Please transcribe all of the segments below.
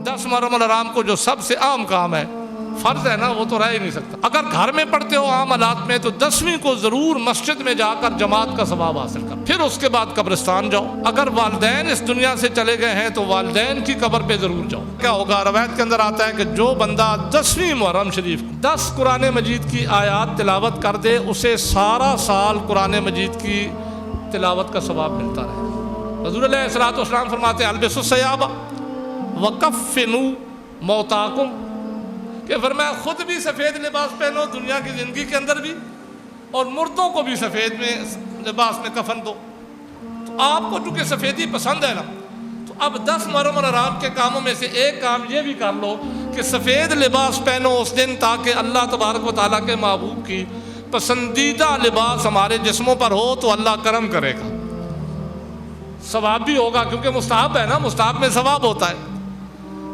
10 محرم الحرام کو جو سب سے عام کام ہے، فرض ہے نا، وہ تو رہ ہی نہیں سکتا۔ اگر گھر میں پڑھتے ہو عام حالات میں تو 10ویں کو ضرور مسجد میں جا کر جماعت کا ثواب حاصل کر، پھر اس کے بعد قبرستان جاؤ۔ اگر والدین اس دنیا سے چلے گئے ہیں تو والدین کی قبر پہ ضرور جاؤ۔ کیا ہوگا؟ روایت کے اندر آتا ہے کہ جو بندہ 10ویں محرم شریف 10 قرآن مجید کی آیات تلاوت کر دے، اسے سارا سال قرآن مجید کی تلاوت کا ثواب ملتا رہے۔ حضور علیہ الصلوۃ والسلام فرماتے ہیں البسوا الثیاب وکفنوا موتاکم، کہ فرمایا خود بھی سفید لباس پہنو دنیا کی زندگی کے اندر بھی، اور مردوں کو بھی سفید میں لباس میں کفن دو۔ تو آپ کو چونکہ سفیدی پسند ہے نا، تو اب 10 محرم الحرام کے کاموں میں سے ایک کام یہ بھی کر لو کہ سفید لباس پہنو اس دن، تاکہ اللہ تبارک و تعالیٰ کے محبوب کی پسندیدہ لباس ہمارے جسموں پر ہو تو اللہ کرم کرے گا، ثواب بھی ہوگا، کیونکہ مستحب ہے نا، مستحب میں ثواب ہوتا ہے۔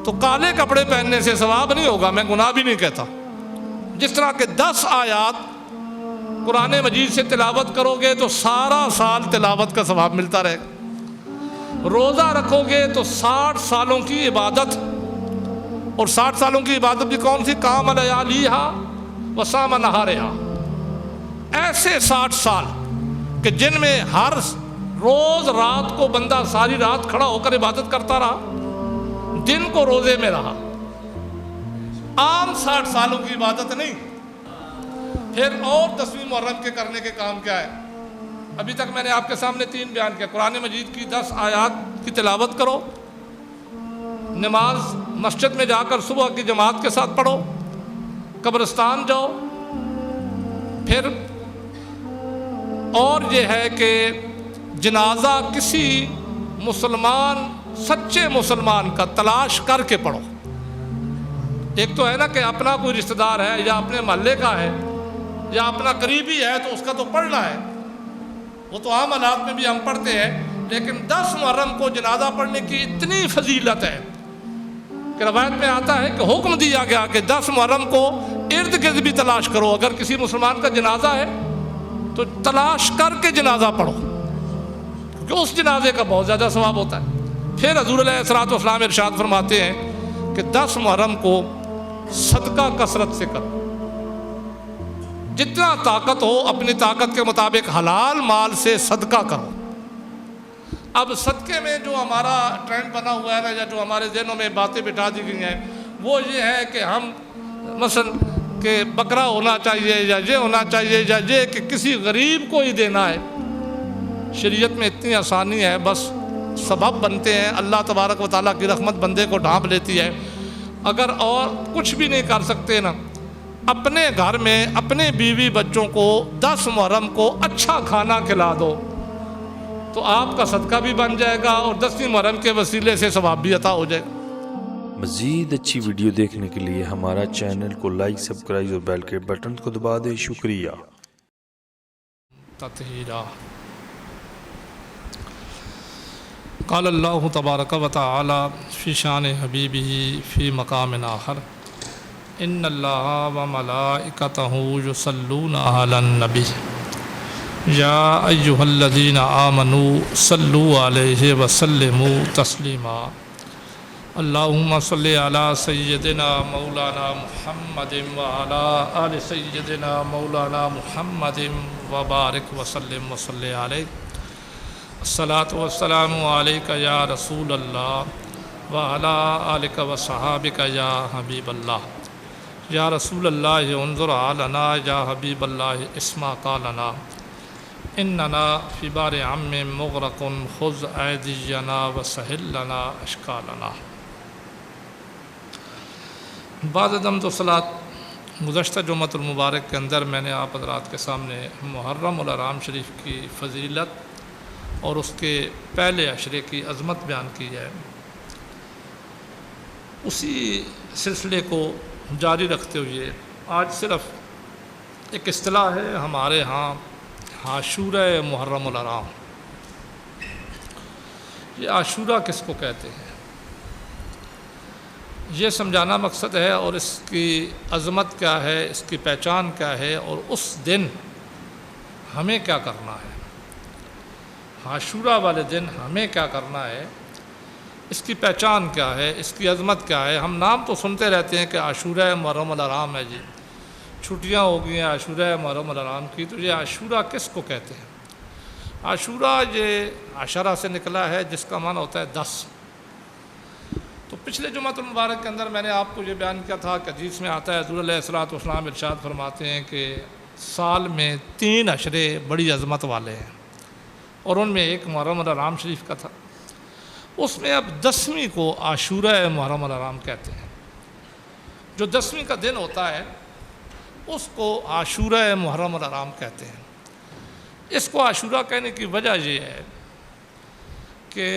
تو کالے کپڑے پہننے سے ثواب نہیں ہوگا، میں گناہ بھی نہیں کہتا۔ جس طرح کہ 10 آیات قرآن مجید سے تلاوت کرو گے تو سارا سال تلاوت کا ثواب ملتا رہے گا۔ روزہ رکھو گے تو 60 سالوں کی عبادت، اور 60 سالوں کی عبادت بھی کون سی؟ قام لیالیہا وصام نہارہا، ایسے 60 سال کہ جن میں ہر روز رات کو بندہ ساری رات کھڑا ہو کر عبادت کرتا رہا، دن کو روزے میں رہا، عام 60 سالوں کی عبادت نہیں۔ پھر اور 10ویں محرم کے کرنے کے کام کیا ہے؟ ابھی تک میں نے آپ کے سامنے 3 بیان کیا۔ قرآن مجید کی 10 آیات کی تلاوت کرو، نماز مسجد میں جا کر صبح کی جماعت کے ساتھ پڑھو، قبرستان جاؤ، پھر اور یہ ہے کہ جنازہ کسی مسلمان، سچے مسلمان کا تلاش کر کے پڑھو۔ ایک تو ہے نا کہ اپنا کوئی رشتہ دار ہے یا اپنے محلے کا ہے یا اپنا قریبی ہے تو اس کا تو پڑھنا ہے، وہ تو عام حالات میں بھی ہم پڑھتے ہیں، لیکن 10 محرم کو جنازہ پڑھنے کی اتنی فضیلت ہے کہ روایت میں آتا ہے کہ حکم دیا گیا کہ 10 محرم کو ارد گرد بھی تلاش کرو، اگر کسی مسلمان کا جنازہ ہے تو تلاش کر کے جنازہ پڑھو، کیونکہ اس جنازے کا بہت زیادہ ثواب ہوتا ہے۔ پھر حضور علیہ الصلوۃ والسلام ارشاد فرماتے ہیں کہ 10 محرم کو صدقہ کثرت سے کرو، جتنا طاقت ہو اپنی طاقت کے مطابق حلال مال سے صدقہ کرو۔ اب صدقے میں جو ہمارا ٹرینڈ بنا ہوا ہے نا، یا جو ہمارے ذہنوں میں باتیں بٹھا دی گئی ہیں، وہ یہ ہے کہ ہم مثلا کہ بکرا ہونا چاہیے یا یہ ہونا چاہیے یا یہ کہ کسی غریب کو ہی دینا ہے۔ شریعت میں اتنی آسانی ہے، بس سبب بنتے ہیں، اللہ تبارک و تعالیٰ کی رحمت بندے کو ڈھانپ لیتی ہے۔ اگر اور کچھ بھی نہیں کر سکتے نا، اپنے گھر میں اپنے بیوی بچوں کو 10 محرم کو اچھا کھانا کھلا دو تو آپ کا صدقہ بھی بن جائے گا اور 10ویں محرم کے وسیلے سے ثواب بھی عطا ہو جائے گا۔ مزید اچھی ویڈیو دیکھنے کے لیے ہمارا چینل کو لائک، سبسکرائب اور بیل کے بٹن کو دبا دیں۔ شکریہ۔ تطہیرا قال اللہ تبارک و تعالی فی شان حبیبہ فی مقام آخر ان اللہ و ملائکتہ یصلون علی النبی یا ایہا الذین آمنوا صلوا علیہ وسلموا تسلیما اللہم صلی علی سیدنا مولانا محمد وعلی آل سیدنا مولانا محمد وبارک وسلم وصلی علیہ الصلاۃ والسلام علیک یا رسول اللہ وعلی آلک وصحابک یا حبیب اللہ یا رسول اللہ انظر علینا یا حبیب اللہ اسمع قالنا اننا فی بار عم مغرق خذ ایدینا وسہل لنا اشکالنا۔ بعد حمد و صلاۃ، گزشتہ جمعۃ المبارک کے اندر میں نے آپ حضرات کے سامنے محرم الحرام شریف کی فضیلت اور اس کے پہلے عشرے کی عظمت بیان کی ہے۔ اسی سلسلے کو جاری رکھتے ہوئے آج صرف ایک اصطلاح ہے ہمارے ہاں، عاشورہ محرم الحرام۔ یہ عاشورہ کس کو کہتے ہیں، یہ سمجھانا مقصد ہے، اور اس کی عظمت کیا ہے، اس کی پہچان کیا ہے، اور اس دن ہمیں کیا کرنا ہے۔ عاشورہ والے دن ہمیں کیا کرنا ہے، اس کی پہچان کیا ہے، اس کی عظمت کیا ہے؟ ہم نام تو سنتے رہتے ہیں کہ عاشورہ محرم الحرام ہے، جی چھٹیاں ہو گئی ہیں عاشورہ محرم الحرام کی، تو یہ عاشورہ کس کو کہتے ہیں؟ عاشورہ یہ عشرہ سے نکلا ہے، جس کا معنی ہوتا ہے 10۔ تو پچھلے جمعۃ المبارک کے اندر میں نے آپ کو یہ بیان کیا تھا کہ حدیث میں آتا ہے، حضور علیہ الصلوۃ والسلام ارشاد فرماتے ہیں کہ سال میں 3 عشرے بڑی عظمت والے ہیں، اور ان میں ایک محرم الحرام شریف کا تھا۔ اس میں اب 10ویں کو عاشورہ محرم الحرام کہتے ہیں۔ جو 10ویں کا دن ہوتا ہے اس کو عاشورہ محرم الحرام کہتے ہیں۔ اس کو عاشورہ کہنے کی وجہ یہ ہے کہ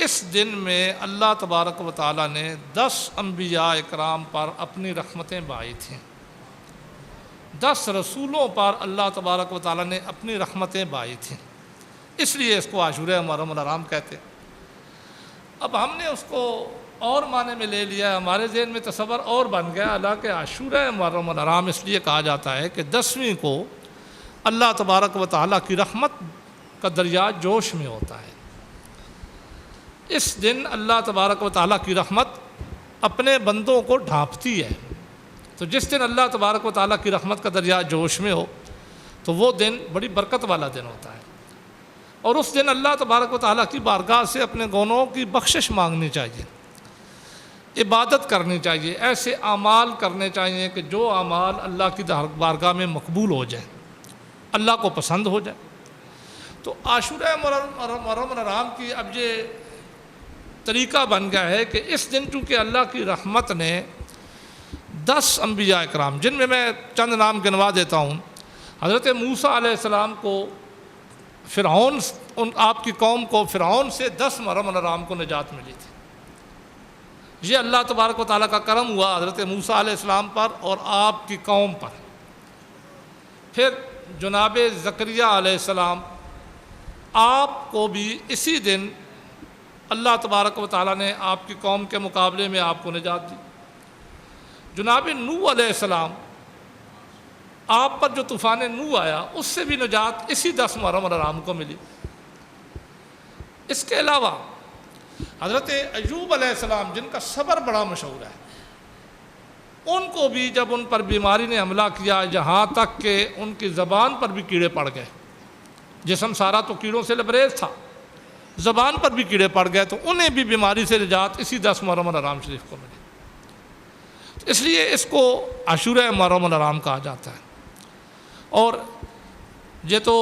اس دن میں اللہ تبارک و تعالیٰ نے 10 انبیاء اکرام پر اپنی رحمتیں بہائی تھیں، 10 رسولوں پر اللہ تبارک و تعالیٰ نے اپنی رحمتیں بہائی تھیں، اس لیے اس کو عاشورہ محرم الحرام کہتے ہیں۔ اب ہم نے اس کو اور معنی میں لے لیا، ہمارے ذہن میں تصور اور بن گیا، حالانکہ عاشورہ محرم الحرام اس لیے کہا جاتا ہے کہ 10ویں کو اللہ تبارک و تعالیٰ کی رحمت کا دریا جوش میں ہوتا ہے۔ اس دن اللہ تبارک و تعالیٰ کی رحمت اپنے بندوں کو ڈھانپتی ہے، تو جس دن اللہ تبارک و تعالیٰ کی رحمت کا دریا جوش میں ہو تو وہ دن بڑی برکت والا دن ہوتا ہے، اور اس دن اللہ تبارک و تعالیٰ کی بارگاہ سے اپنے گناہوں کی بخشش مانگنی چاہیے، عبادت کرنی چاہیے، ایسے اعمال کرنے چاہیے کہ جو اعمال اللہ کی بارگاہ میں مقبول ہو جائیں، اللہ کو پسند ہو جائے۔ تو عاشورہ محرم الحرام کی اب یہ طریقہ بن گیا ہے کہ اس دن چونکہ اللہ کی رحمت نے 10 انبیاء اکرام، جن میں چند نام گنوا دیتا ہوں، حضرت موسیٰ علیہ السلام کو فرعون، آپ کی قوم کو فرعون سے 10 محرم الحرام کو نجات ملی تھی۔ یہ اللہ تبارک و تعالیٰ کا کرم ہوا حضرت موسیٰ علیہ السلام پر اور آپ کی قوم پر۔ پھر جناب زکریا علیہ السلام، آپ کو بھی اسی دن اللہ تبارک و تعالیٰ نے آپ کی قوم کے مقابلے میں آپ کو نجات دی۔ جناب نوح علیہ السلام، آپ پر جو طوفان نوح آیا اس سے بھی نجات اسی 10 محرم الحرام کو ملی۔ اس کے علاوہ حضرت ایوب علیہ السلام، جن کا صبر بڑا مشہور ہے، ان کو بھی جب ان پر بیماری نے حملہ کیا، یہاں تک کہ ان کی زبان پر بھی کیڑے پڑ گئے، جسم سارا تو کیڑوں سے لبریز تھا، زبان پر بھی کیڑے پڑ گئے، تو انہیں بھی بیماری سے نجات اسی 10 محرم الحرام شریف کو ملی۔ اس لیے اس کو عاشورہ محرم الحرام کہا جاتا ہے۔ اور یہ تو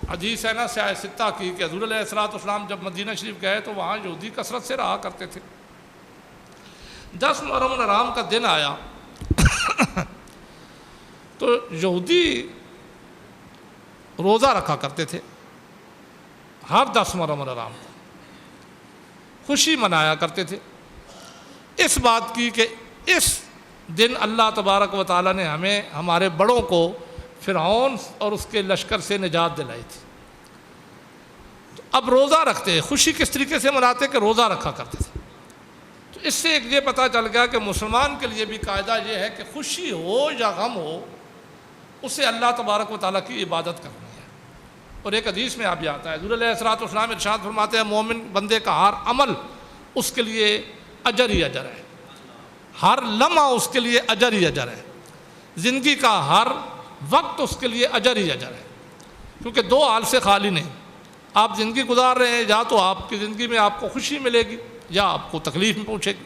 حدیث ہے نا سیاہ ستہ کی کہ حضور علیہ الصلوۃ والسلام جب مدینہ شریف گئے تو وہاں یہودی کثرت سے رہا کرتے تھے۔ 10 محرم الحرام کا دن آیا تو یہودی روزہ رکھا کرتے تھے، ہر 10 محرم الحرام کو خوشی منایا کرتے تھے، اس بات کی کہ اس دن اللہ تبارک و تعالیٰ نے ہمیں، ہمارے بڑوں کو فرعون اور اس کے لشکر سے نجات دلائی تھی۔ تو اب روزہ رکھتے، خوشی کس طریقے سے مناتے کہ روزہ رکھا کرتے تھے۔ تو اس سے ایک یہ پتہ چل گیا کہ مسلمان کے لیے بھی قاعدہ یہ ہے کہ خوشی ہو یا غم ہو، اسے اللہ تبارک و تعالیٰ کی عبادت کرنی ہے۔ اور ایک حدیث میں آپ یہ آتا ہے، حضور علیہ الصلوۃ والسلام ارشاد فرماتے ہیں، مومن بندے کا ہر عمل اس کے لیے اجر ہی اجر ہے، ہر لمحہ اس کے لیے اجر ہی اجر ہے، زندگی کا ہر وقت اس کے لیے اجر ہی اجر ہے، کیونکہ 2 حال سے خالی نہیں۔ آپ زندگی گزار رہے ہیں، یا تو آپ کی زندگی میں آپ کو خوشی ملے گی یا آپ کو تکلیف میں پہنچے گی۔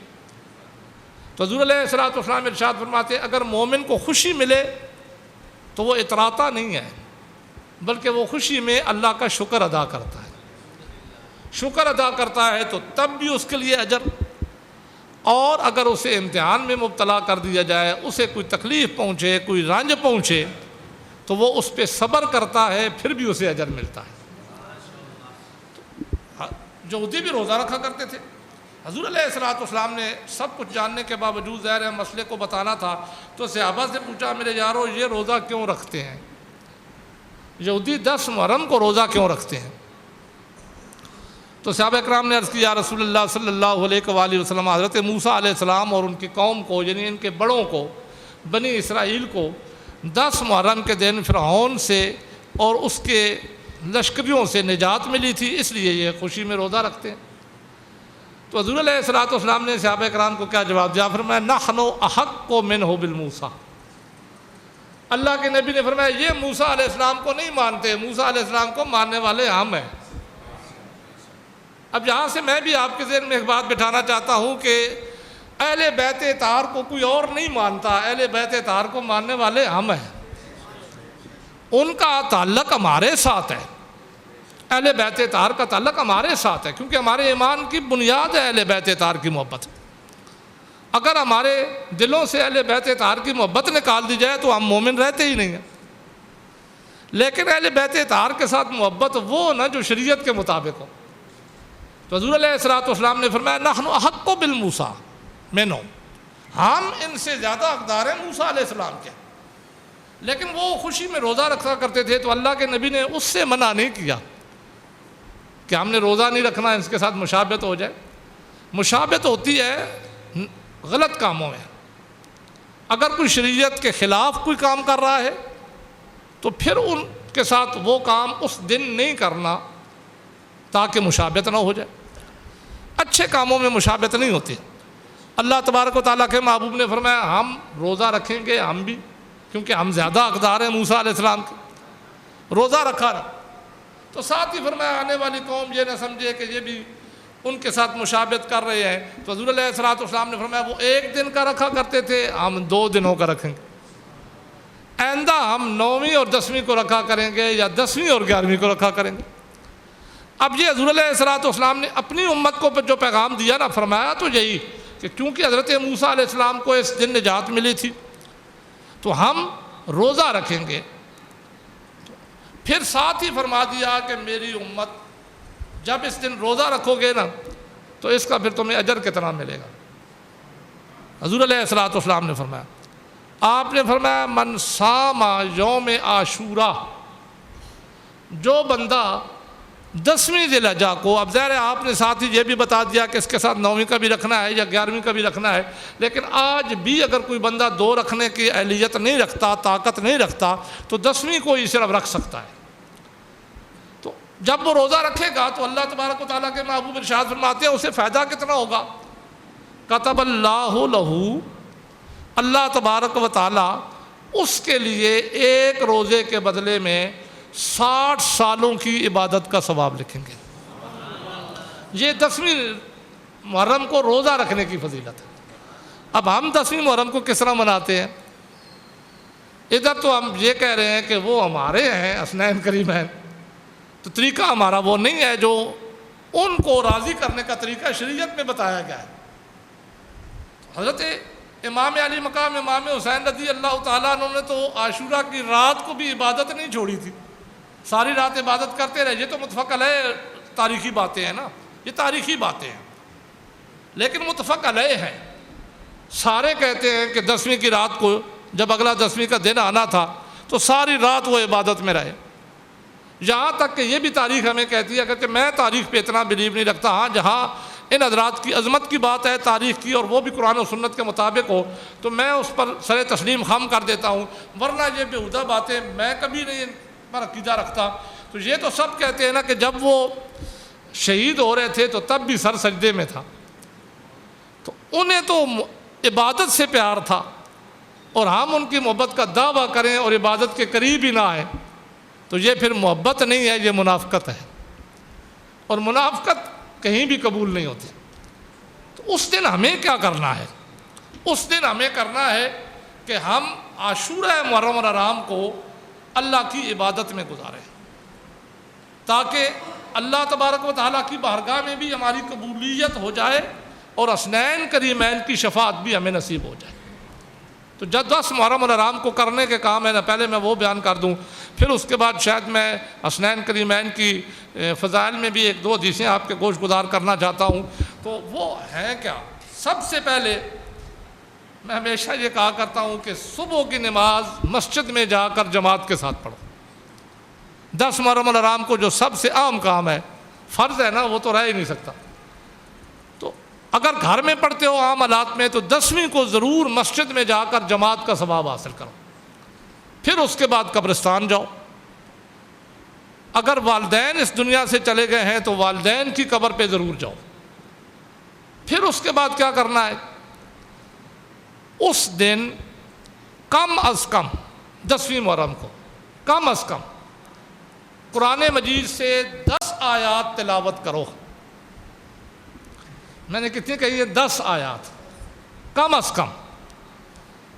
تو حضور علیہ الصلوۃ والسلام ارشاد فرماتے ہیں، اگر مومن کو خوشی ملے تو وہ اتراتا نہیں ہے، بلکہ وہ خوشی میں اللہ کا شکر ادا کرتا ہے۔ شکر ادا کرتا ہے تو تب بھی اس کے لیے اجر، اور اگر اسے امتحان میں مبتلا کر دیا جائے، اسے کوئی تکلیف پہنچے، کوئی رنج پہنچے، تو وہ اس پہ صبر کرتا ہے، پھر بھی اسے اجر ملتا ہے۔ یہودی بھی روزہ رکھا کرتے تھے۔ حضور علیہ الصلوۃ والسلام نے سب کچھ جاننے کے باوجود ظاہر ہے مسئلے کو بتانا تھا، تو صحابہ سے پوچھا، میرے یارو یہ روزہ کیوں رکھتے ہیں؟ یہودی 10 محرم کو روزہ کیوں رکھتے ہیں؟ تو صحابہ اکرام نے عرض کی، یا رسول اللہ صلی اللہ علیہ وآلہ وسلم، حضرت موسیٰ علیہ السلام اور ان کی قوم کو، یعنی ان کے بڑوں کو، بنی اسرائیل کو 10 محرم کے دن فرعون سے اور اس کے لشکریوں سے نجات ملی تھی، اس لیے یہ خوشی میں روزہ رکھتے ہیں۔ تو حضور علیہ الصلوۃ والسلام نے صحابہ کرام کو کیا جواب دیا؟ فرمایا نحن احق منہ بالموسیٰ، اللہ کے نبی نے فرمایا یہ موسیٰ علیہ السلام کو نہیں مانتے، موسیٰ علیہ السلام کو ماننے والے ہم ہیں۔ اب یہاں سے میں بھی آپ کے ذہن میں ایک بات بٹھانا چاہتا ہوں کہ اہل بیت اطہار کو کوئی اور نہیں مانتا، اہل بیت اطہار کو ماننے والے ہم ہیں، ان کا تعلق ہمارے ساتھ ہے، اہل بیت اطہار کا تعلق ہمارے ساتھ ہے، کیونکہ ہمارے ایمان کی بنیاد ہے اہل بیت اطہار کی محبت۔ اگر ہمارے دلوں سے اہل بیت اطہار کی محبت نکال دی جائے تو ہم مومن رہتے ہی نہیں ہیں۔ لیکن اہل بیت اطہار کے ساتھ محبت وہ نہ جو شریعت کے مطابق ہو۔ تو حضور علیہ الصلوۃ والسلام نے فرمایا نحن احق بالموسیٰ منہ، ہم ان سے زیادہ حقدار ہیں موسیٰ علیہ السلام کے۔ لیکن وہ خوشی میں روزہ رکھا کرتے تھے تو اللہ کے نبی نے اس سے منع نہیں کیا کہ ہم نے روزہ نہیں رکھنا، اس کے ساتھ مشابہت ہو جائے۔ مشابہت ہوتی ہے غلط کاموں میں، اگر کوئی شریعت کے خلاف کوئی کام کر رہا ہے تو پھر ان کے ساتھ وہ کام اس دن نہیں کرنا تاکہ مشابہت نہ ہو جائے۔ اچھے کاموں میں مشابہت نہیں ہوتی۔ اللہ تبارک و تعالیٰ کے محبوب نے فرمایا ہم روزہ رکھیں گے، ہم بھی، کیونکہ ہم زیادہ حقدار ہیں موسیٰ علیہ السلام کے۔ روزہ رکھا نا تو ساتھ ہی فرمایا آنے والی قوم یہ نہ سمجھے کہ یہ بھی ان کے ساتھ مشابہت کر رہے ہیں۔ تو حضور علیہ الصلوۃ والسلام نے فرمایا وہ 1 دن کا رکھا کرتے تھے، ہم 2 دنوں کا رکھیں گے، آئندہ ہم 9ویں اور 10ویں کو رکھا کریں گے یا 10ویں اور 11ویں کو رکھا کریں گے۔ اب یہ حضور علیہ الصلوۃ والسلام نے اپنی امت کو جو پیغام دیا نا، فرمایا تو یہی کہ چونکہ حضرت موسیٰ علیہ السلام کو اس دن نجات ملی تھی تو ہم روزہ رکھیں گے۔ پھر ساتھ ہی فرما دیا کہ میری امت جب اس دن روزہ رکھو گے نا تو اس کا پھر تمہیں اجر کتنا ملے گا۔ حضور علیہ الصلوۃ والسلام نے فرمایا، آپ نے فرمایا من صام یوم عاشوراء، جو بندہ 10ویں ذی الحجہ کو، اب ظاہر ہے آپ نے ساتھ ہی یہ بھی بتا دیا کہ اس کے ساتھ 9ویں کا بھی رکھنا ہے یا 11ویں کا بھی رکھنا ہے، لیکن آج بھی اگر کوئی بندہ 2 رکھنے کی اہلیت نہیں رکھتا، طاقت نہیں رکھتا، تو 10ویں کو ہی صرف رکھ سکتا ہے۔ تو جب وہ روزہ رکھے گا تو اللہ تبارک و تعالیٰ کے محبوب ارشاد فرماتے ہیں اسے فائدہ کتنا ہوگا؟ کتب اللہ لہ، اللہ تبارک و تعالیٰ اس کے لیے 1 روزے کے بدلے میں 60 سالوں کی عبادت کا ثواب لکھیں گے۔ یہ 10ویں محرم کو روزہ رکھنے کی فضیلت ہے۔ اب ہم 10ویں محرم کو کس طرح مناتے ہیں؟ ادھر تو ہم یہ کہہ رہے ہیں کہ وہ ہمارے ہیں حسنین کریمین، تو طریقہ ہمارا وہ نہیں ہے جو ان کو راضی کرنے کا طریقہ شریعت میں بتایا گیا ہے۔ حضرت امام علی مقام امام حسین رضی اللہ تعالیٰ عنہ نے تو عاشوراء کی رات کو بھی عبادت نہیں چھوڑی تھی، ساری رات عبادت کرتے رہے۔ یہ تو متفق علیہ تاریخی باتیں ہیں نا، یہ تاریخی باتیں ہیں، لیکن متفق علیہ ہیں۔ سارے کہتے ہیں کہ 10ویں کی رات کو جب اگلا 10ویں کا دن آنا تھا تو ساری رات وہ عبادت میں رہے، یہاں تک کہ یہ بھی تاریخ ہمیں کہتی ہے، اگرچہ میں تاریخ پہ اتنا بلیو نہیں رکھتا، ہاں جہاں ان حضرات کی عظمت کی بات ہے تاریخ کی اور وہ بھی قرآن و سنت کے مطابق ہو تو میں اس پر سر تسلیم خم کر دیتا ہوں، ورنہ یہ بیہودہ باتیں میں کبھی نہیں ان پر عقیدہ رکھتا۔ تو یہ تو سب کہتے ہیں نا کہ جب وہ شہید ہو رہے تھے تو تب بھی سر سجدے میں تھا، تو انہیں تو عبادت سے پیار تھا، اور ہم ان کی محبت کا دعویٰ کریں اور عبادت کے قریب ہی نہ آئیں تو یہ پھر محبت نہیں ہے، یہ منافقت ہے، اور منافقت کہیں بھی قبول نہیں ہوتی۔ تو اس دن ہمیں کیا کرنا ہے؟ اس دن ہمیں کرنا ہے کہ ہم عاشوراء محرم الحرام کو اللہ کی عبادت میں گزاریں، تاکہ اللہ تبارک و تعالیٰ کی بارگاہ میں بھی ہماری قبولیت ہو جائے اور حسنین کریمین کی شفاعت بھی ہمیں نصیب ہو جائے۔ تو جب 10 محرم الحرام کو کرنے کے کام ہے نا، پہلے میں وہ بیان کر دوں، پھر اس کے بعد شاید میں حسنین کریمین کی فضائل میں بھی 1-2 حدیثیں آپ کے گوش گزار کرنا چاہتا ہوں۔ تو وہ ہیں کیا؟ سب سے پہلے میں ہمیشہ یہ کہا کرتا ہوں کہ صبح کی نماز مسجد میں جا کر جماعت کے ساتھ پڑھو۔ 10 محرم الحرام کو جو سب سے عام کام ہے، فرض ہے نا، وہ تو رہ ہی نہیں سکتا۔ تو اگر گھر میں پڑھتے ہو عام حالات میں تو 10ویں کو ضرور مسجد میں جا کر جماعت کا ثواب حاصل کرو، پھر اس کے بعد قبرستان جاؤ۔ اگر والدین اس دنیا سے چلے گئے ہیں تو والدین کی قبر پہ ضرور جاؤ، پھر اس کے بعد کیا کرنا ہے؟ اس دن کم از کم 10ویں محرم کو کم از کم قرآن مجید سے 10 آیات تلاوت کرو۔ میں نے کتنی کہی ہے؟ 10 آیات، کم از کم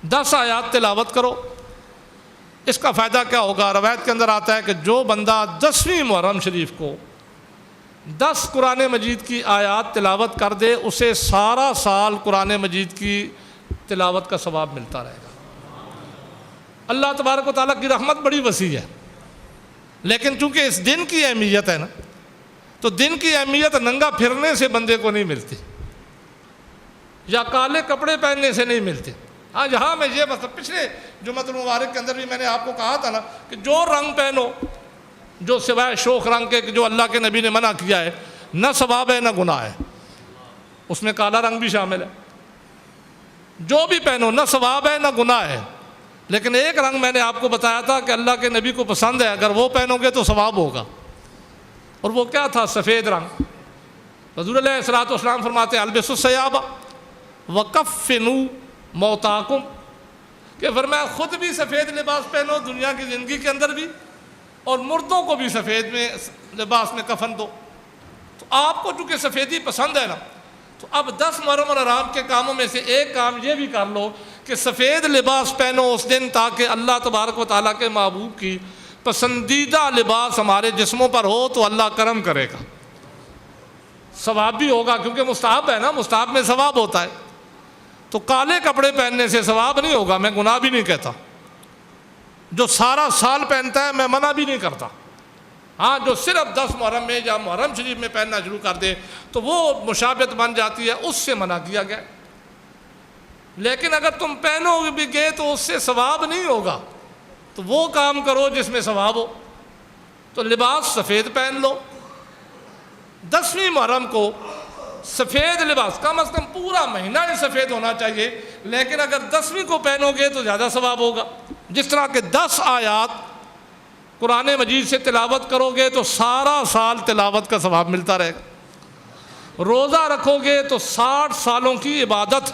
10 آیات تلاوت کرو۔ اس کا فائدہ کیا ہوگا؟ روایت کے اندر آتا ہے کہ جو بندہ 10ویں محرم شریف کو 10 قرآن مجید کی آیات تلاوت کر دے، اسے سارا سال قرآن مجید کی تلاوت کا ثواب ملتا رہے گا۔ اللہ تبارک و تعالیٰ کی رحمت بڑی وسیع ہے، لیکن چونکہ اس دن کی اہمیت ہے نا، تو دن کی اہمیت ننگا پھرنے سے بندے کو نہیں ملتی، یا کالے کپڑے پہننے سے نہیں ملتے۔ ہاں یہاں میں یہ مطلب پچھلے جمعۃ المبارک کے اندر بھی میں نے آپ کو کہا تھا نا کہ جو رنگ پہنو جو سوائے شوخ رنگ کے جو اللہ کے نبی نے منع کیا ہے، نہ ثواب ہے نہ گناہ ہے، اس میں کالا رنگ بھی شامل ہے۔ جو بھی پہنو نہ ثواب ہے نہ گناہ ہے، لیکن ایک رنگ میں نے آپ کو بتایا تھا کہ اللہ کے نبی کو پسند ہے، اگر وہ پہنو گے تو ثواب ہوگا، اور وہ کیا تھا؟ سفید رنگ۔ حضور علیہ الصلوۃ والسلام فرماتے ہیں البسوا الثیاب وکفنوا موتاکم، کہ فرمایا خود بھی سفید لباس پہنو دنیا کی زندگی کے اندر بھی، اور مردوں کو بھی سفید میں لباس میں کفن دو۔ تو آپ کو چونکہ سفیدی پسند ہے نا، تو اب 10 محرم اور حرام کے کاموں میں سے ایک کام یہ بھی کر لو کہ سفید لباس پہنو اس دن، تاکہ اللہ تبارک و تعالیٰ کے محبوب کی پسندیدہ لباس ہمارے جسموں پر ہو تو اللہ کرم کرے گا، ثواب بھی ہوگا، کیونکہ مستحب ہے نا، مستحب میں ثواب ہوتا ہے۔ تو کالے کپڑے پہننے سے ثواب نہیں ہوگا، میں گناہ بھی نہیں کہتا۔ جو سارا سال پہنتا ہے میں منع بھی نہیں کرتا، ہاں جو صرف 10 محرم میں یا محرم شریف میں پہننا شروع کر دے تو وہ مشابہت بن جاتی ہے، اس سے منع کیا گیا۔ لیکن اگر تم پہنو بھی گے تو اس سے ثواب نہیں ہوگا، تو وہ کام کرو جس میں ثواب ہو۔ تو لباس سفید پہن لو، 10ویں محرم کو سفید لباس، کم از کم پورا مہینہ ہی سفید ہونا چاہیے، لیکن اگر 10ویں کو پہنو گے تو زیادہ ثواب ہوگا۔ جس طرح کہ 10 آیات قرآن مجید سے تلاوت کرو گے تو سارا سال تلاوت کا ثواب ملتا رہے گا۔ روزہ رکھو گے تو 60 سالوں کی عبادت،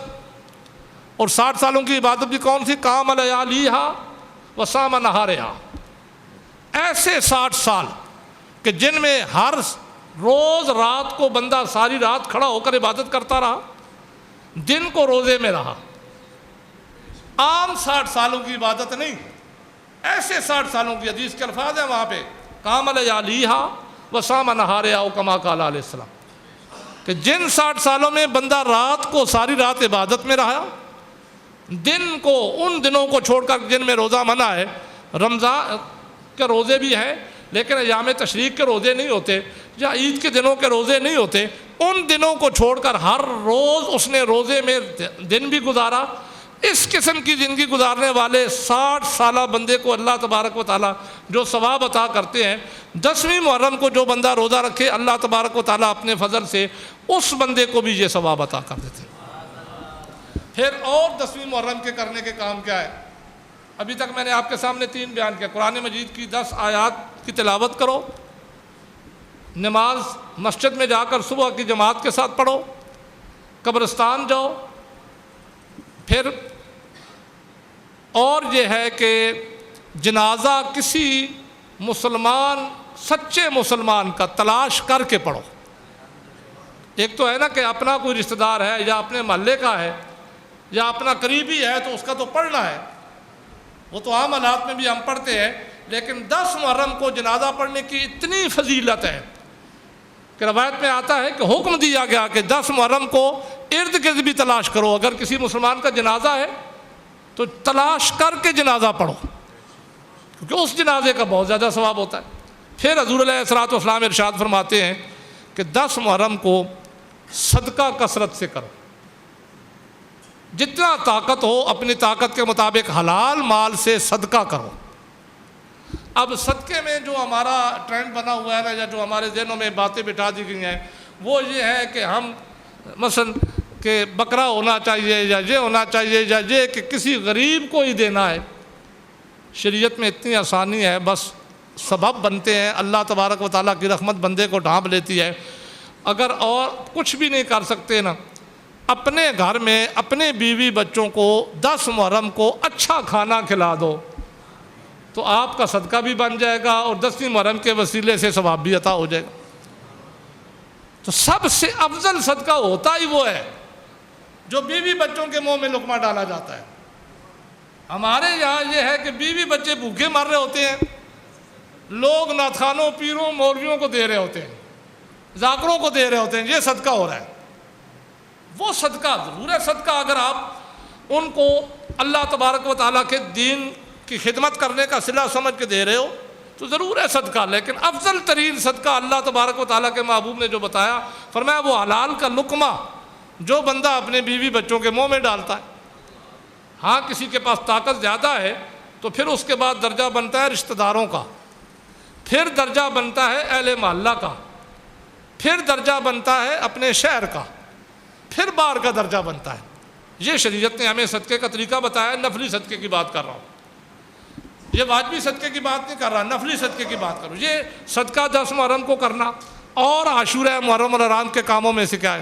اور 60 سالوں کی عبادت بھی کون سی؟ قام لیالیہا وصام نہارہا، ایسے 60 سال کہ جن میں ہر روز رات کو بندہ ساری رات کھڑا ہو کر عبادت کرتا رہا، دن کو روزے میں رہا۔ عام 60 سالوں کی عبادت نہیں، ایسے 60 سالوں کی، حدیث کے الفاظ ہیں وہاں پہ قام لیالیہا وصام نہارہا کما قال علیہ السلام، کہ جن 60 سالوں میں بندہ رات کو ساری رات عبادت میں رہا، دن کو ان دنوں کو چھوڑ کر جن میں روزہ منع ہے، رمضان کے روزے بھی ہیں لیکن ایام تشریق کے روزے نہیں ہوتے، یا عید کے دنوں کے روزے نہیں ہوتے، ان دنوں کو چھوڑ کر ہر روز اس نے روزے میں دن بھی گزارا۔ اس قسم کی زندگی گزارنے والے 60 سالہ بندے کو اللہ تبارک و تعالیٰ جو ثواب عطا کرتے ہیں، 10ویں محرم کو جو بندہ روزہ رکھے اللہ تبارک و تعالیٰ اپنے فضل سے اس بندے کو بھی یہ ثواب عطا کر دیتے ہیں۔ پھر اور 10ویں محرم کے کرنے کے کام کیا ہے؟ ابھی تک میں نے آپ کے سامنے 3 بیان کیا۔ قرآن مجید کی 10 آیات کی تلاوت کرو، نماز مسجد میں جا کر صبح کی جماعت کے ساتھ پڑھو، قبرستان جاؤ، پھر اور یہ ہے کہ جنازہ کسی مسلمان، سچے مسلمان کا تلاش کر کے پڑھو۔ ایک تو ہے نا کہ اپنا کوئی رشتہ دار ہے یا اپنے محلے کا ہے یا اپنا قریبی ہے تو اس کا تو پڑھنا ہے، وہ تو عام حالات میں بھی ہم پڑھتے ہیں، لیکن 10 محرم کو جنازہ پڑھنے کی اتنی فضیلت ہے کہ روایت میں آتا ہے کہ حکم دیا گیا کہ 10 محرم کو ارد گرد بھی تلاش کرو، اگر کسی مسلمان کا جنازہ ہے تو تلاش کر کے جنازہ پڑھو، کیونکہ اس جنازے کا بہت زیادہ ثواب ہوتا ہے۔ پھر حضور علیہ الصلوۃ والسلام ارشاد فرماتے ہیں کہ 10 محرم کو صدقہ کثرت سے کرو، جتنا طاقت ہو اپنی طاقت کے مطابق حلال مال سے صدقہ کرو۔ اب صدقے میں جو ہمارا ٹرینڈ بنا ہوا ہے نا، یا جو ہمارے ذہنوں میں باتیں بٹھا دی گئی ہیں، وہ یہ ہے کہ ہم مثلا کہ بکرا ہونا چاہیے یا یہ ہونا چاہیے یا یہ کہ کسی غریب کو ہی دینا ہے۔ شریعت میں اتنی آسانی ہے، بس سبب بنتے ہیں، اللہ تبارک و تعالیٰ کی رحمت بندے کو ڈھانپ لیتی ہے۔ اگر اور کچھ بھی نہیں کر سکتے نا اپنے گھر میں اپنے بیوی بچوں کو 10 محرم کو اچھا کھانا کھلا دو تو آپ کا صدقہ بھی بن جائے گا اور 10ویں محرم کے وسیلے سے ثواب بھی عطا ہو جائے گا۔ تو سب سے افضل صدقہ ہوتا ہی وہ ہے جو بیوی بچوں کے منہ میں لقمہ ڈالا جاتا ہے۔ ہمارے یہاں یہ ہے کہ بیوی بچے بھوکے مر رہے ہوتے ہیں، لوگ ناتخانوں پیروں مولویوں کو دے رہے ہوتے ہیں، ذاکروں کو دے رہے ہوتے ہیں، یہ صدقہ ہو رہا ہے۔ وہ صدقہ ضرور ہے صدقہ، اگر آپ ان کو اللہ تبارک و تعالیٰ کے دین کی خدمت کرنے کا صلہ سمجھ کے دے رہے ہو تو ضرور ہے صدقہ، لیکن افضل ترین صدقہ اللہ تبارک و تعالیٰ کے محبوب نے جو بتایا، فرمایا وہ حلال کا لقمہ جو بندہ اپنے بیوی بچوں کے منہ میں ڈالتا ہے۔ ہاں کسی کے پاس طاقت زیادہ ہے تو پھر اس کے بعد درجہ بنتا ہے رشتہ داروں کا، پھر درجہ بنتا ہے اہل محلہ کا، پھر درجہ بنتا ہے اپنے شہر کا، پھر باہر کا درجہ بنتا ہے۔ یہ شریعت نے ہمیں صدقے کا طریقہ بتایا۔ نفلی صدقے کی بات کر رہا ہوں، یہ واجبی صدقے کی بات نہیں کر رہا، نفلی صدقے کی بات کروں۔ یہ صدقہ 10 محرم کو کرنا اور عاشورہ محرم الحرام کے کاموں میں سے کیا ہے؟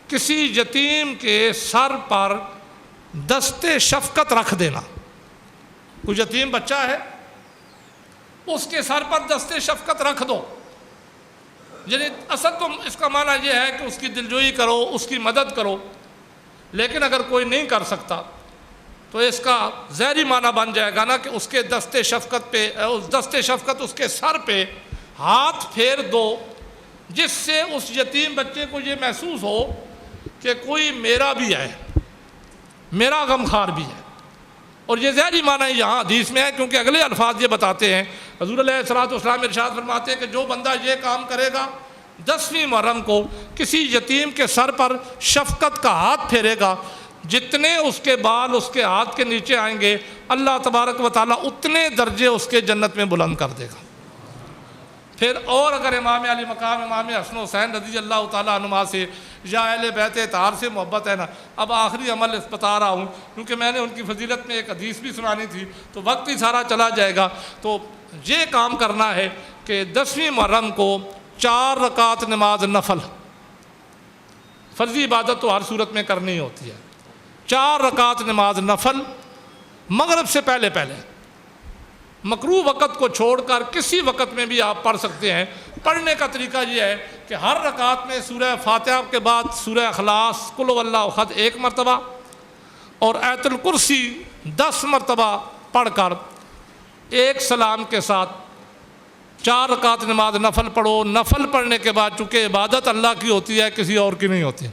کسی یتیم کے سر پر دست شفقت رکھ دینا۔ کوئی یتیم بچہ ہے، اس کے سر پر دست شفقت رکھ دو۔ یعنی اصل تو اس کا معنی یہ ہے کہ اس کی دلجوئی کرو، اس کی مدد کرو، لیکن اگر کوئی نہیں کر سکتا تو اس کا ظاہری معنی بن جائے گا نا کہ اس کے دست شفقت پہ، اس دست شفقت اس کے سر پہ ہاتھ پھیر دو، جس سے اس یتیم بچے کو یہ محسوس ہو کہ کوئی میرا بھی ہے، میرا غمخوار بھی ہے۔ اور یہ ظاہری معنی یہاں حدیث میں ہے، کیونکہ اگلے الفاظ یہ بتاتے ہیں، حضور علیہ الصلوۃ والسلام ارشاد فرماتے ہیں کہ جو بندہ یہ کام کرے گا 10ویں محرم کو، کسی یتیم کے سر پر شفقت کا ہاتھ پھیرے گا، جتنے اس کے بال اس کے ہاتھ کے نیچے آئیں گے اللہ تبارک و تعالیٰ اتنے درجے اس کے جنت میں بلند کر دے گا۔ پھر اور اگر امام علی مقام امام حسن حسین رضی اللہ تعالیٰ عنہما سے یا اہل بیت اطہار سے محبت ہے نا، اب آخری عمل اس بتا رہا ہوں کیونکہ میں نے ان کی فضیلت میں ایک حدیث بھی سنانی تھی تو وقت ہی سارا چلا جائے گا۔ تو یہ کام کرنا ہے کہ 10ویں محرم کو 4 رکعت نماز نفل، فرضی عبادت تو ہر صورت میں کرنی ہوتی ہے، 4 رکعت نماز نفل مغرب سے پہلے پہلے، مکروہ وقت کو چھوڑ کر کسی وقت میں بھی آپ پڑھ سکتے ہیں۔ پڑھنے کا طریقہ یہ ہے کہ ہر رکعت میں سورہ فاتحہ کے بعد سورہ اخلاص، قل هو اللہ احد 1 مرتبہ اور آیت الکرسی 10 مرتبہ پڑھ کر ایک سلام کے ساتھ 4 رکعت نماز نفل پڑھو۔ نفل پڑھنے کے بعد چونکہ عبادت اللہ کی ہوتی ہے، کسی اور کی نہیں ہوتی،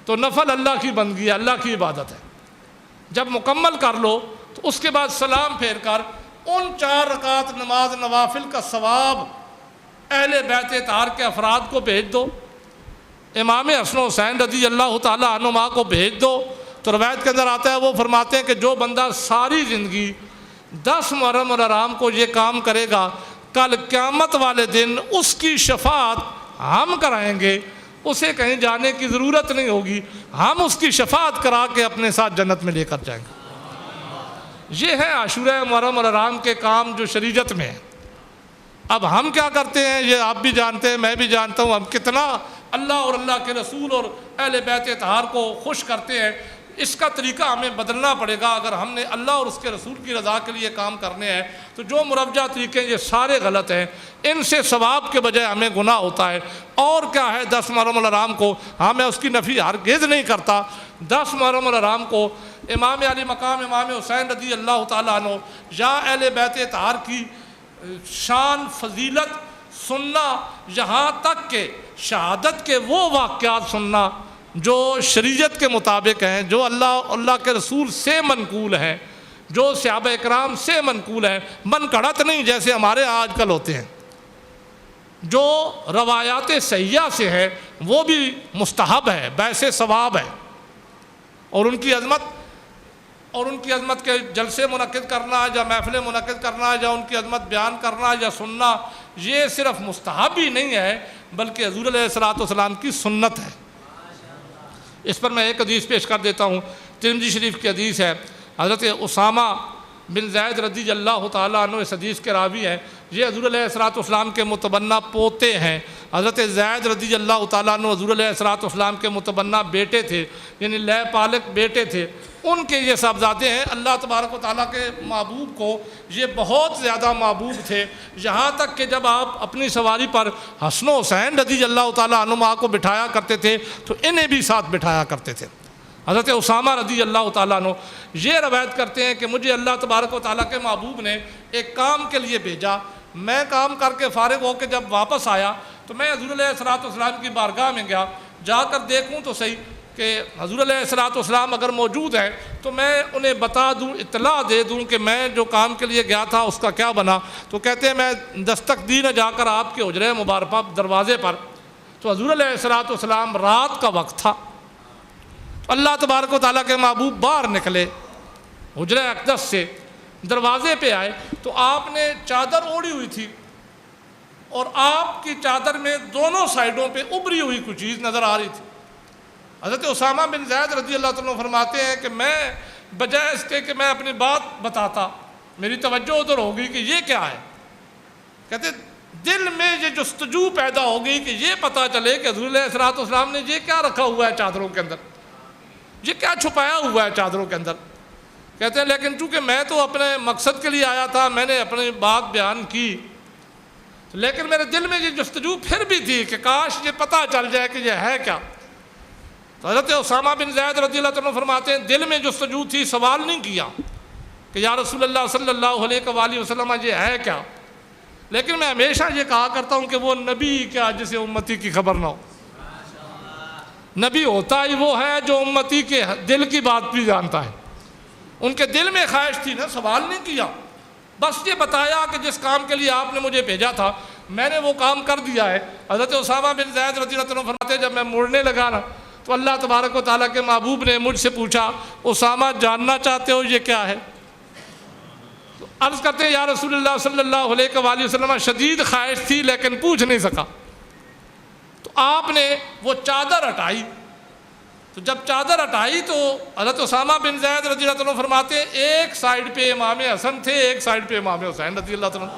تو نفل اللہ کی بندگی ہے، اللہ کی عبادت ہے۔ جب مکمل کر لو تو اس کے بعد سلام پھیر کر ان 4 رکعت نماز نوافل کا ثواب اہل بیت اطہار کے افراد کو بھیج دو، امام حسن حسین رضی اللہ تعالیٰ عنہما کو بھیج دو۔ تو روایت کے اندر آتا ہے، وہ فرماتے ہیں کہ جو بندہ ساری زندگی 10 محرم الحرام کو یہ کام کرے گا، کل قیامت والے دن اس کی شفاعت ہم کرائیں گے، اسے کہیں جانے کی ضرورت نہیں ہوگی، ہم اس کی شفاعت کرا کے اپنے ساتھ جنت میں لے کر جائیں گے۔ یہ ہے عاشورہ محرم الحرام کے کام جو شریعت میں ہے۔ اب ہم کیا کرتے ہیں یہ آپ بھی جانتے ہیں، میں بھی جانتا ہوں، ہم کتنا اللہ اور اللہ کے رسول اور اہل بیت اطہار کو خوش کرتے ہیں۔ اس کا طریقہ ہمیں بدلنا پڑے گا اگر ہم نے اللہ اور اس کے رسول کی رضا کے لیے کام کرنے ہیں۔ تو جو مروجہ طریقے یہ سارے غلط ہیں، ان سے ثواب کے بجائے ہمیں گناہ ہوتا ہے۔ اور کیا ہے 10 محرم الحرام کو، ہاں میں اس کی نفی ہرگز نہیں کرتا، 10 محرم الحرام کو امام علی مقام امام حسین رضی اللہ تعالیٰ عنہ یا اہل بیت اطہار کی شان فضیلت سننا، یہاں تک کہ شہادت کے وہ واقعات سننا جو شریعت کے مطابق ہیں، جو اللہ کے رسول سے منقول ہیں، جو صحابہ اکرام سے منقول ہیں، من گھڑت نہیں جیسے ہمارے آج کل ہوتے ہیں۔ جو روایات صحیحہ سے ہے وہ بھی مستحب ہے، باعث ثواب ہے، اور ان کی عظمت کے جلسے منعقد کرنا یا محفلیں منعقد کرنا یا ان کی عظمت بیان کرنا یا سننا، یہ صرف مستحب ہی نہیں ہے بلکہ حضور علیہ الصلوۃ والسلام کی سنت ہے۔ اس پر میں ایک حدیث پیش کر دیتا ہوں، ترمذی شریف کی حدیث ہے، حضرت اسامہ بن زید رضی اللہ تعالیٰ عنہ اس حدیث کے راوی ہیں۔ یہ حضور علیہ الصلوۃ والسلام کے متبنہ پوتے ہیں، حضرت زید رضی اللہ تعالیٰ عنہ حضور علیہ السلام کے متبنہ بیٹے تھے، یعنی لے پالک بیٹے تھے، ان کے یہ صاحبزادے ہیں۔ اللہ تبارک و تعالیٰ کے محبوب کو یہ بہت زیادہ محبوب تھے، یہاں تک کہ جب آپ اپنی سواری پر حسن و حسین رضی اللہ تعالیٰ عنہما کو بٹھایا کرتے تھے تو انہیں بھی ساتھ بٹھایا کرتے تھے۔ حضرت اسامہ رضی اللہ تعالیٰ عنہ یہ روایت کرتے ہیں کہ مجھے اللہ تبارک و تعالیٰ کے محبوب نے ایک کام کے لیے بھیجا، میں کام کر کے فارغ ہو کے جب واپس آیا تو میں حضور علیہ السلام کی بارگاہ میں گیا، جا کر دیکھوں تو صحیح کہ حضور علیہ السلام اگر موجود ہیں تو میں انہیں بتا دوں، اطلاع دے دوں کہ میں جو کام کے لیے گیا تھا اس کا کیا بنا۔ تو کہتے ہیں میں دستک دی نہ جا کر آپ کے حجرہ مبارکہ دروازے پر، تو حضور علیہ السلام رات کا وقت تھا، اللہ تبارک و تعالیٰ کے محبوب باہر نکلے حجرہ اقدس سے، دروازے پہ آئے تو آپ نے چادر اوڑھی ہوئی تھی اور آپ کی چادر میں دونوں سائیڈوں پہ ابری ہوئی کوئی چیز نظر آ رہی تھی۔ حضرت اسامہ بن زید رضی اللہ عنہ فرماتے ہیں کہ میں بجائے اس کے کہ میں اپنی بات بتاتا، میری توجہ ادھر ہوگی کہ یہ کیا ہے، کہتے دل میں یہ جستجو پیدا ہوگی کہ یہ پتہ چلے کہ حضور علیہ السلام نے یہ کیا رکھا ہوا ہے چادروں کے اندر، یہ کیا چھپایا ہوا ہے چادروں کے اندر۔ کہتے ہیں لیکن چونکہ میں تو اپنے مقصد کے لیے آیا تھا، میں نے اپنی بات بیان کی، لیکن میرے دل میں یہ جستجو پھر بھی تھی کہ کاش یہ پتہ چل جائے کہ یہ ہے کیا۔ تو حضرت اسامہ بن زید رضی اللہ عنہ فرماتے ہیں دل میں جستجو تھی، سوال نہیں کیا کہ یا رسول اللہ صلی اللہ علیہ وآلہ وسلم یہ ہے کیا، لیکن میں ہمیشہ یہ کہا کرتا ہوں کہ وہ نبی کیا جسے امتی کی خبر نہ ہو۔ نبی ہوتا ہی وہ ہے جو امتی کے دل کی بات بھی جانتا ہے۔ ان کے دل میں خواہش تھی نا، سوال نہیں کیا، بس یہ بتایا کہ جس کام کے لیے آپ نے مجھے بھیجا تھا میں نے وہ کام کر دیا ہے۔ حضرت اسامہ بن زید رضی اللہ عنہ فرماتے ہیں جب میں مڑنے لگا نا تو اللہ تبارک و تعالیٰ کے محبوب نے مجھ سے پوچھا اسامہ جاننا چاہتے ہو یہ کیا ہے؟ تو عرض کرتے ہیں یا رسول اللہ صلی اللہ علیہ وآلہ وسلم شدید خواہش تھی لیکن پوچھ نہیں سکا۔ تو آپ نے وہ چادر ہٹائی، تو جب چادر ہٹائی تو حضرت اسامہ بن زید رضی اللہ عنہ فرماتے ہیں ایک سائیڈ پہ امام حسن تھے، ایک سائیڈ پہ امام حسین رضی اللہ عنہ،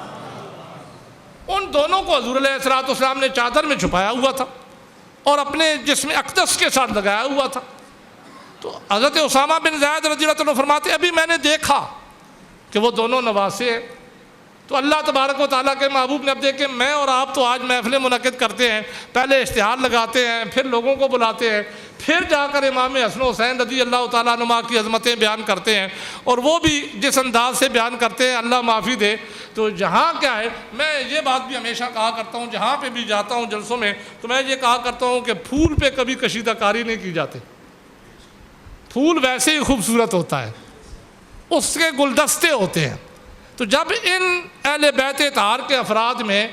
ان دونوں کو حضور علیہ السلام نے چادر میں چھپایا ہوا تھا اور اپنے جسم اقدس کے ساتھ لگایا ہوا تھا۔ تو حضرت اسامہ بن زید رضی اللہ عنہ فرماتے ابھی میں نے دیکھا کہ وہ دونوں نواسے ہیں۔ تو اللہ تبارک و تعالیٰ کے محبوب نے اب دیکھیں میں اور آپ تو آج محفلیں منعقد کرتے ہیں، پہلے اشتہار لگاتے ہیں، پھر لوگوں کو بلاتے ہیں، پھر جا کر امام حسن و حسین رضی اللہ تعالیٰ عنہما کی عظمتیں بیان کرتے ہیں، اور وہ بھی جس انداز سے بیان کرتے ہیں اللہ معافی دے۔ تو جہاں کیا ہے، میں یہ بات بھی ہمیشہ کہا کرتا ہوں، جہاں پہ بھی جاتا ہوں جلسوں میں تو میں یہ کہا کرتا ہوں کہ پھول پہ کبھی کشیدہ کاری نہیں کی جاتی، پھول ویسے ہی خوبصورت ہوتا ہے، اس کے گلدستے ہوتے ہیں۔ تو جب ان اہل بیت اطہار کے افراد میں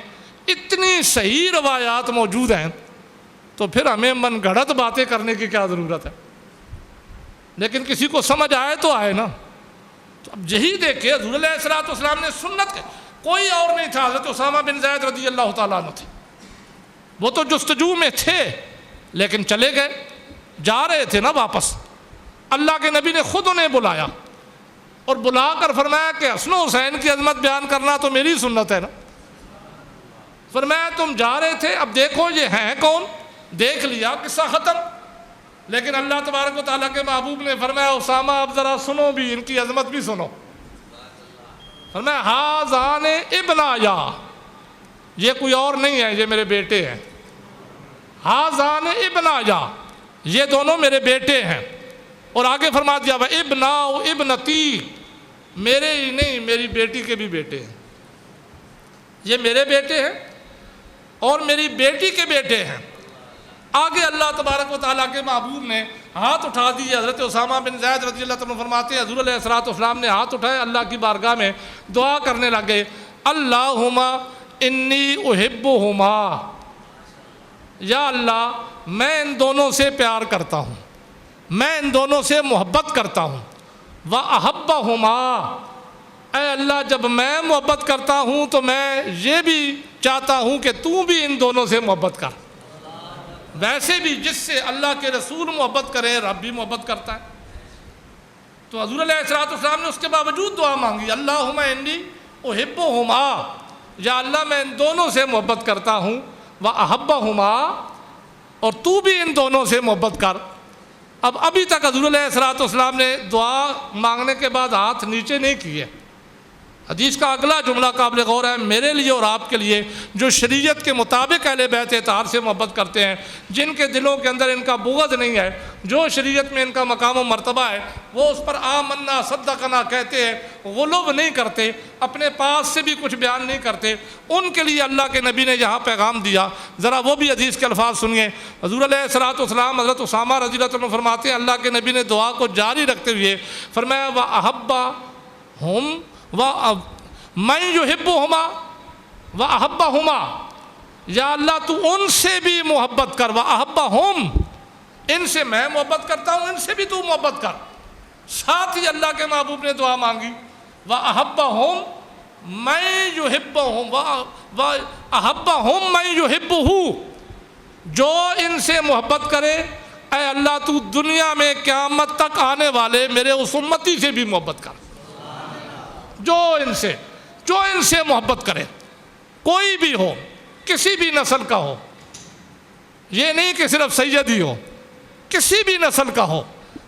اتنی صحیح روایات موجود ہیں تو پھر ہمیں من گھڑت باتیں کرنے کی کیا ضرورت ہے، لیکن کسی کو سمجھ آئے تو آئے نا۔ تو اب یہی دیکھیں حضور علیہ السلام نے سنت کے کوئی اور نہیں تھا، حضرت اسامہ بن زید رضی اللہ تعالیٰ عنہ تھے، وہ تو جستجو میں تھے لیکن چلے گئے، جا رہے تھے نا واپس، اللہ کے نبی نے خود انہیں بلایا اور بلا کر فرمایا کہ حسن و حسین کی عظمت بیان کرنا تو میری سنت ہے نا۔ فرمایا تم جا رہے تھے، اب دیکھو یہ ہیں کون، دیکھ لیا قصہ ختم، لیکن اللہ تبارک و تعالیٰ کے محبوب نے فرمایا اسامہ اب ذرا سنو بھی، ان کی عظمت بھی سنو۔ فرمایا ہاذان ابنایا، یہ کوئی اور نہیں ہے، یہ میرے بیٹے ہیں، ہاذان ابنایا، یہ دونوں میرے بیٹے ہیں۔ اور آگے فرما دیا وہ ابنا و ابنتی، میرے ہی نہیں میری بیٹی کے بھی بیٹے ہیں، یہ میرے بیٹے ہیں اور میری بیٹی کے بیٹے ہیں۔ آگے اللہ تبارک و تعالیٰ کے محبوب نے ہاتھ اٹھا دیے، حضرت اسامہ بن زید رضی اللہ عنہ فرماتے ہیں حضور علیہ السلام نے ہاتھ اٹھائے، اللہ کی بارگاہ میں دعا کرنے لگے، اللہم انی احبہما، یا اللہ میں ان دونوں سے پیار کرتا ہوں، میں ان دونوں سے محبت کرتا ہوں، وَأَحَبَّهُمَا، اے اللہ جب میں محبت کرتا ہوں تو میں یہ بھی چاہتا ہوں کہ تو بھی ان دونوں سے محبت کر۔ ویسے بھی جس سے اللہ کے رسول محبت کرے رب بھی محبت کرتا ہے۔ تو حضور علیہ السلام نے اس کے باوجود دعا مانگی، اللہم انی احبہما، یا اللہ میں ان دونوں سے محبت کرتا ہوں، وَأَحَبَّهُمَا، اور تو بھی ان دونوں سے محبت کر۔ اب ابھی تک حضور علیہ السلام نے دعا مانگنے کے بعد ہاتھ نیچے نہیں کیے۔ حدیث کا اگلا جملہ قابل غور ہے، میرے لیے اور آپ کے لیے جو شریعت کے مطابق اہل بیت اطہار سے محبت کرتے ہیں، جن کے دلوں کے اندر ان کا بغض نہیں ہے، جو شریعت میں ان کا مقام و مرتبہ ہے، وہ اس پر آمنا صدقنا کہتے ہیں، غلو نہیں کرتے، اپنے پاس سے بھی کچھ بیان نہیں کرتے، ان کے لیے اللہ کے نبی نے یہاں پیغام دیا۔ ذرا وہ بھی حدیث کے الفاظ سنیے۔ حضور علیہ السلام حضرت اسامہ رضی اللہ عنہ فرماتے ہیں، اللہ کے نبی نے دعا کو جاری رکھتے ہوئے فرمایا وَأَحَبَّهُمْ مَن يُحِبُّهُمَا وَأَحَبَّهُمَا، یا اللہ تو ان سے بھی محبت کر، وَأَحَبَّهُمْ، ان سے میں محبت کرتا ہوں، ان سے بھی تو محبت کر۔ ساتھ ہی اللہ کے محبوب نے دعا مانگی وَأَحَبَّهُمْ مَن يُحِبُّهُمْ وَأَحَبَّهُمْ مَن يُحِبُّهُ، جو ان سے محبت کرے، اے اللہ تو دنیا میں قیامت تک آنے والے میرے اس امتی سے بھی محبت کر، جو ان سے محبت کرے، کوئی بھی ہو، کسی بھی نسل کا ہو، یہ نہیں کہ صرف سیدی ہو، کسی بھی نسل کا ہو،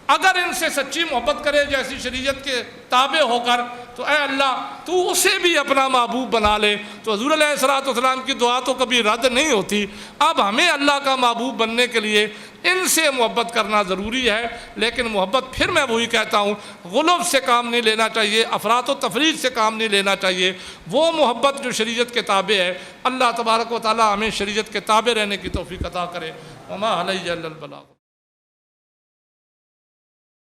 اگر ان سے سچی محبت کرے جیسی شریعت کے تابع ہو کر، تو اے اللہ تو اسے بھی اپنا محبوب بنا لے۔ تو حضور علیہ السلام کی دعا تو کبھی رد نہیں ہوتی۔ اب ہمیں اللہ کا محبوب بننے کے لیے ان سے محبت کرنا ضروری ہے، لیکن محبت پھر میں وہی کہتا ہوں، غلو سے کام نہیں لینا چاہیے، افراط و تفریط سے کام نہیں لینا چاہیے۔ وہ محبت جو شریعت کے تابع ہے، اللہ تبارک و تعالی ہمیں شریعت کے تابع رہنے کی توفیق عطا کرے۔ وما علیہ الا البلاغ۔